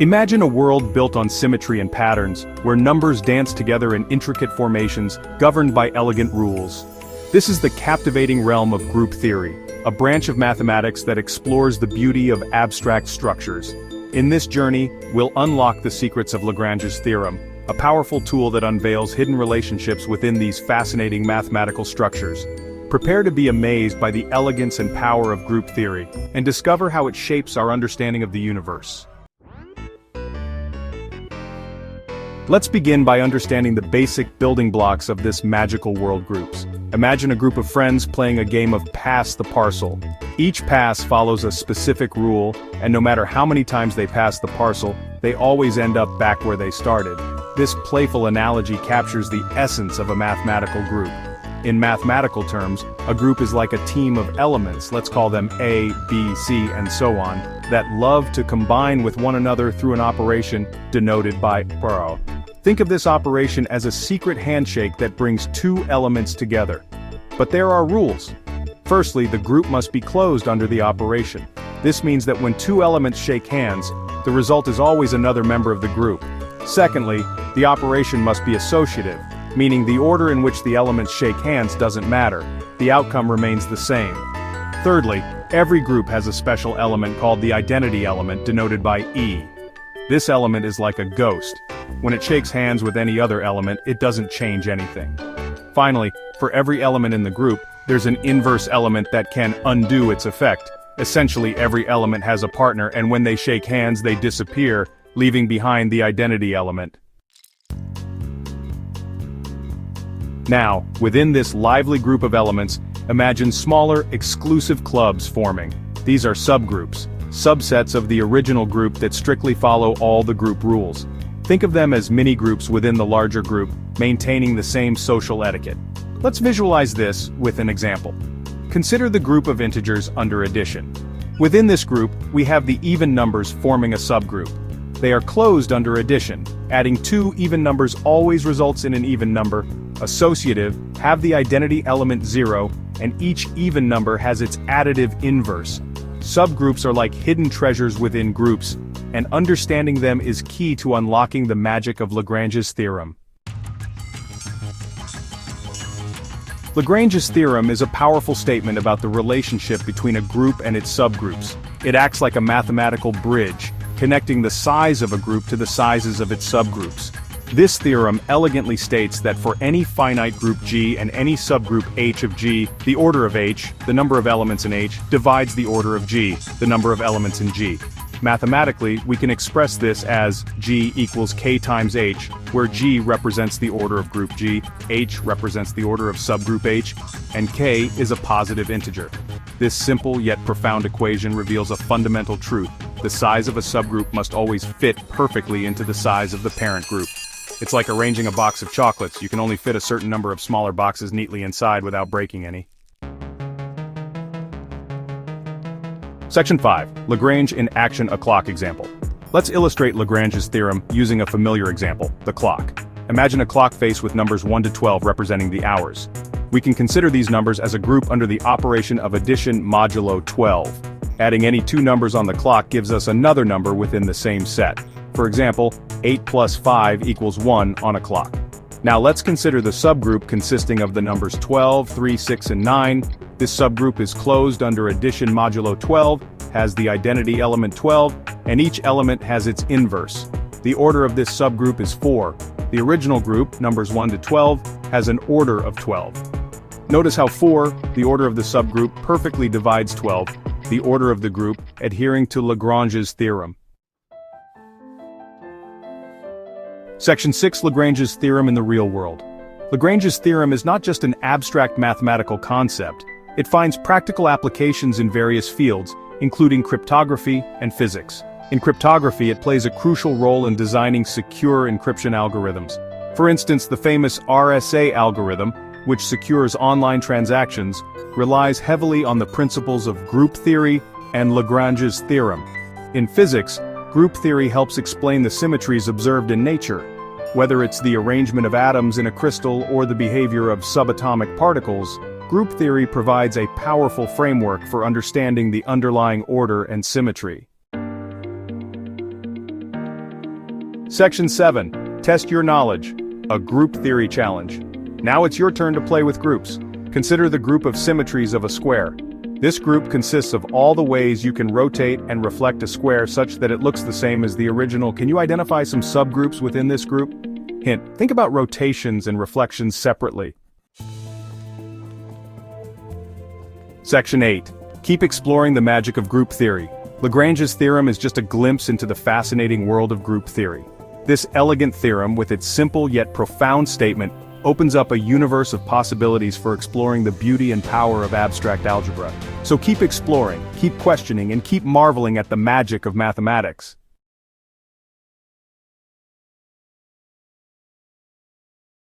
Imagine a world built on symmetry and patterns, where numbers dance together in intricate formations, governed by elegant rules. This is the captivating realm of group theory, a branch of mathematics that explores the beauty of abstract structures. In this journey, we'll unlock the secrets of Lagrange's theorem, a powerful tool that unveils hidden relationships within these fascinating mathematical structures. Prepare to be amazed by the elegance and power of group theory, and discover how it shapes our understanding of the universe. Let's begin by understanding the basic building blocks of this magical world groups. Imagine a group of friends playing a game of pass the parcel. Each pass follows a specific rule, and no matter how many times they pass the parcel, they always end up back where they started. This playful analogy captures the essence of a mathematical group. In mathematical terms, a group is like a team of elements, let's call them A, B, C, and so on, that love to combine with one another through an operation denoted by pro. Think of this operation as a secret handshake that brings two elements together. But there are rules. Firstly, the group must be closed under the operation. This means that when two elements shake hands, the result is always another member of the group. Secondly, the operation must be associative, meaning the order in which the elements shake hands doesn't matter. The outcome remains the same. Thirdly, every group has a special element called the identity element denoted by E. This element is like a ghost. When it shakes hands with any other element, it doesn't change anything. Finally, for every element in the group, there's an inverse element that can undo its effect. Essentially, every element has a partner, and when they shake hands, they disappear, leaving behind the identity element. Now, within this lively group of elements, imagine smaller, exclusive clubs forming. These are subgroups, subsets of the original group that strictly follow all the group rules. Think of them as mini-groups within the larger group, maintaining the same social etiquette. Let's visualize this with an example. Consider the group of integers under addition. Within this group, we have the even numbers forming a subgroup. They are closed under addition. Adding two even numbers always results in an even number. Associative have the identity element 0, and each even number has its additive inverse. Subgroups are like hidden treasures within groups, and understanding them is key to unlocking the magic of Lagrange's theorem. Lagrange's theorem is a powerful statement about the relationship between a group and its subgroups. It acts like a mathematical bridge, connecting the size of a group to the sizes of its subgroups. This theorem elegantly states that for any finite group G and any subgroup H of G, the order of H, the number of elements in H, divides the order of G, the number of elements in G. Mathematically, we can express this as G equals K times H, where G represents the order of group G, H represents the order of subgroup H, and K is a positive integer. This simple yet profound equation reveals a fundamental truth. The size of a subgroup must always fit perfectly into the size of the parent group. It's like arranging a box of chocolates. You can only fit a certain number of smaller boxes neatly inside without breaking any. Section 5. Lagrange in action, a clock example. Let's illustrate Lagrange's theorem using a familiar example, the clock. Imagine a clock face with numbers 1 to 12 representing the hours. We can consider these numbers as a group under the operation of addition modulo 12. Adding any two numbers on the clock gives us another number within the same set. For example, 8 plus 5 equals 1 on a clock. Now let's consider the subgroup consisting of the numbers 12, 3, 6, and 9. This subgroup is closed under addition modulo 12, has the identity element 12, and each element has its inverse. The order of this subgroup is 4. The original group, numbers 1 to 12, has an order of 12. Notice how 4, the order of the subgroup, perfectly divides 12, the order of the group, adhering to Lagrange's theorem. Section 6. Lagrange's theorem in the real world. Lagrange's theorem is not just an abstract mathematical concept. It finds practical applications in various fields, including cryptography and physics. In cryptography, it plays a crucial role in designing secure encryption algorithms. For instance, the famous RSA algorithm, which secures online transactions, relies heavily on the principles of group theory and Lagrange's theorem. In physics, group theory helps explain the symmetries observed in nature. Whether it's the arrangement of atoms in a crystal or the behavior of subatomic particles, group theory provides a powerful framework for understanding the underlying order and symmetry. Section 7. Test your knowledge. A group theory challenge. Now it's your turn to play with groups. Consider the group of symmetries of a square. This group consists of all the ways you can rotate and reflect a square such that it looks the same as the original. Can you identify some subgroups within this group? Hint, think about rotations and reflections separately. Section 8. Keep exploring the magic of group theory. Lagrange's theorem is just a glimpse into the fascinating world of group theory. This elegant theorem, with its simple yet profound statement, opens up a universe of possibilities for exploring the beauty and power of abstract algebra. So keep exploring, keep questioning, and keep marveling at the magic of mathematics.